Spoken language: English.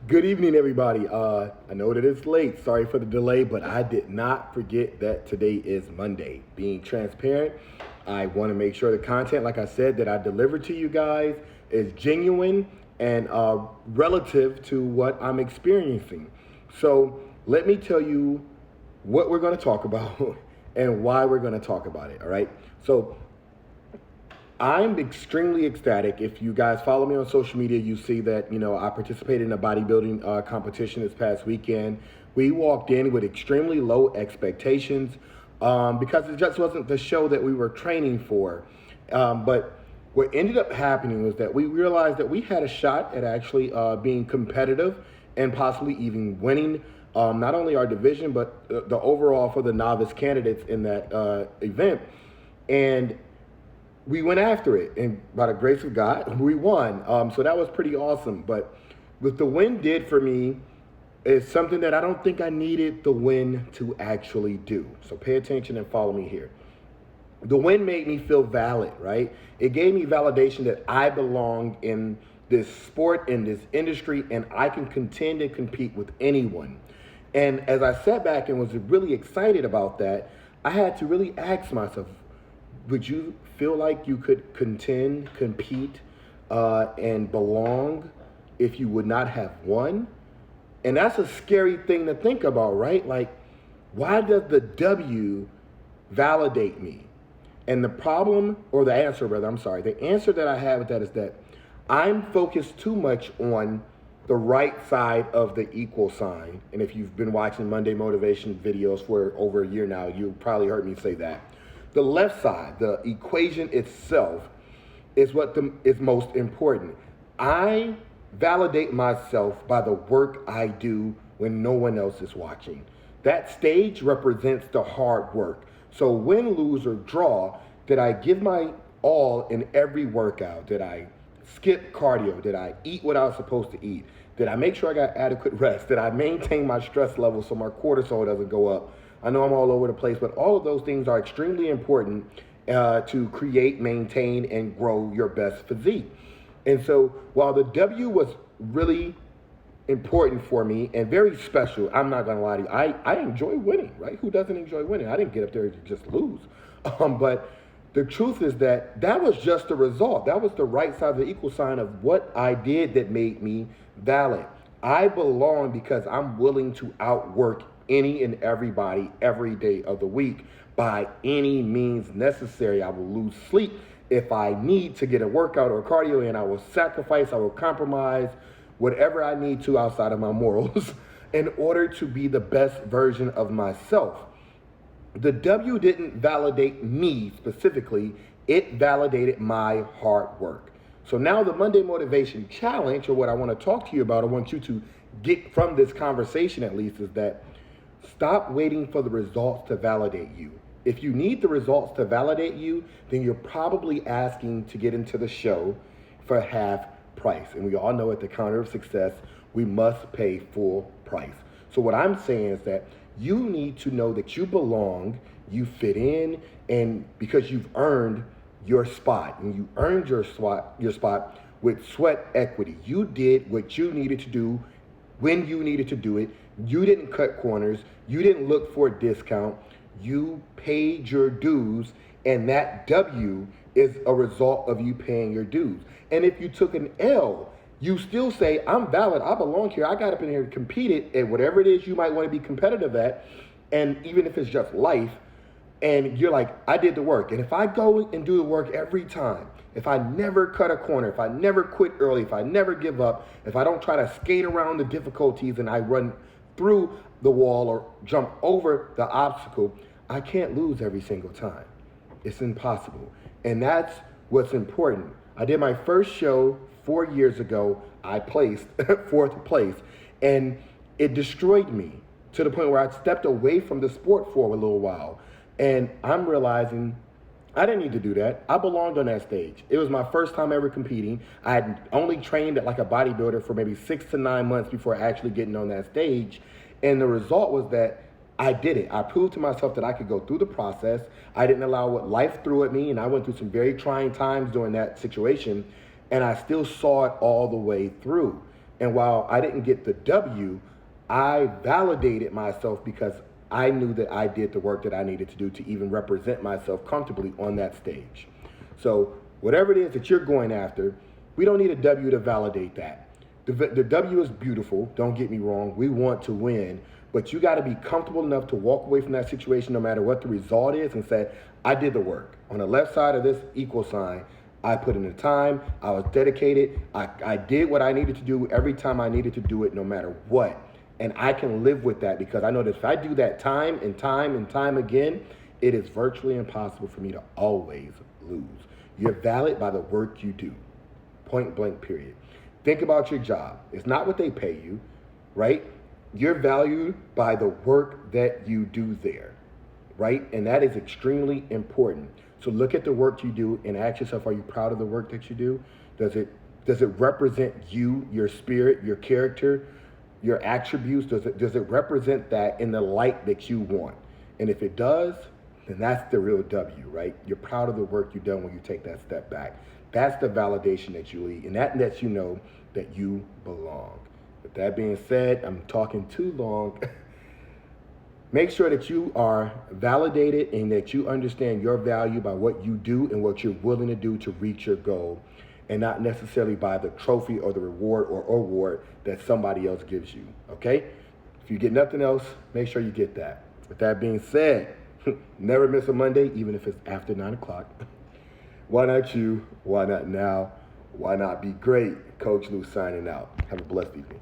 Good evening, everybody. I know that it's late. Sorry for the delay, but I did not forget that today is Monday. Being transparent, I want to make sure the content, like I said, that I deliver to you guys is genuine and relative to what I'm experiencing. So let me tell you what we're going to talk about and why we're going to talk about it. All right. So I'm extremely ecstatic. If you guys follow me on social media, you see that I participated in a bodybuilding competition this past weekend. We walked in with extremely low expectations because it just wasn't the show that we were training for. But what ended up happening was that we realized that we had a shot at actually being competitive and possibly even winning not only our division but the overall for the novice candidates in that event. And we went after it, and by the grace of God, we won. So that was pretty awesome. But what the win did for me is something that I don't think I needed the win to actually do. So pay attention and follow me here. The win made me feel valid, right? It gave me validation that I belong in this sport, in this industry, and I can contend and compete with anyone. And as I sat back and was really excited about that, I had to really ask myself, would you feel like you could contend, compete, and belong if you would not have won? And that's a scary thing to think about, right? Like, why does the W validate me? And the problem, or the answer rather, I'm sorry, the answer that I have with that is that I'm focused too much on the right side of the equal sign. And if you've been watching Monday Motivation videos for over a year now, you probably heard me say that. The left side, the equation itself, is what is most important. I validate myself by the work I do when no one else is watching. That stage represents the hard work. So win, lose, or draw, did I give my all in every workout? Did I skip cardio? Did I eat what I was supposed to eat? Did I make sure I got adequate rest? Did I maintain my stress level so my cortisol doesn't go up? I know I'm all over the place, but all of those things are extremely important to create, maintain, and grow your best physique. And so while the W was really important for me and very special, I'm not going to lie to you, I enjoy winning, right? Who doesn't enjoy winning? I didn't get up there to just lose. But the truth is that that was just the result. That was the right side of the equal sign of what I did that made me valid. I belong because I'm willing to outwork any and everybody every day of the week by any means necessary. I will lose sleep if I need to get a workout or cardio, and I will sacrifice, I will compromise whatever I need to outside of my morals in order to be the best version of myself. The W didn't validate me specifically, it validated my hard work. So now the Monday Motivation Challenge, or what I want to talk to you about, I want you to get from this conversation at least, is that stop waiting for the results to validate you. If you need the results to validate you, then you're probably asking to get into the show for half price. And we all know at the counter of success, we must pay full price. So what I'm saying is that you need to know that you belong, you fit in, and because you've earned your spot, and you earned your spot with sweat equity. You did what you needed to do when you needed to do it. You didn't cut corners. You didn't look for a discount. You paid your dues, and that W is a result of you paying your dues. And if you took an L, you still say, I'm valid, I belong here, I got up in here and competed at whatever it is you might want to be competitive at, and even if it's just life, and you're like, I did the work. And if I go and do the work every time, if I never cut a corner, if I never quit early, if I never give up, if I don't try to skate around the difficulties and I run through the wall or jump over the obstacle, I can't lose every single time. It's impossible. And that's what's important. I did my first show 4 years ago. I placed fourth place, and it destroyed me to the point where I stepped away from the sport for a little while. And I'm realizing I didn't need to do that. I belonged on that stage. It was my first time ever competing. I had only trained at like a bodybuilder for maybe 6 to 9 months before actually getting on that stage. And the result was that I did it. I proved to myself that I could go through the process. I didn't allow what life threw at me, and I went through some very trying times during that situation, and I still saw it all the way through. And while I didn't get the W, I validated myself because I knew that I did the work that I needed to do to even represent myself comfortably on that stage. So whatever it is that you're going after, we don't need a W to validate that. The W is beautiful, don't get me wrong. We want to win, but you got to be comfortable enough to walk away from that situation no matter what the result is and say, I did the work. On the left side of this equal sign, I put in the time, I was dedicated, I did what I needed to do every time I needed to do it no matter what. And I can live with that because I know that if I do that time and time and time again, it is virtually impossible for me to always lose. You're valid by the work you do. Point blank, period. Think about your job. It's not what they pay you, right? You're valued by the work that you do there, right? And that is extremely important. So look at the work you do and ask yourself, are you proud of the work that you do? Does it represent you, your spirit, your character, your attributes? Does it represent that in the light that you want? And if it does, then that's the real W, right? You're proud of the work you've done when you take that step back. That's the validation that you lead, and that lets you know that you belong. With that being said, I'm talking too long. Make sure that you are validated and that you understand your value by what you do and what you're willing to do to reach your goal, and not necessarily by the trophy or the reward or award that somebody else gives you, okay? If you get nothing else, make sure you get that. With that being said, never miss a Monday, even if it's after 9 o'clock. Why not you? Why not now? Why not be great? Coach Lou signing out. Have a blessed evening.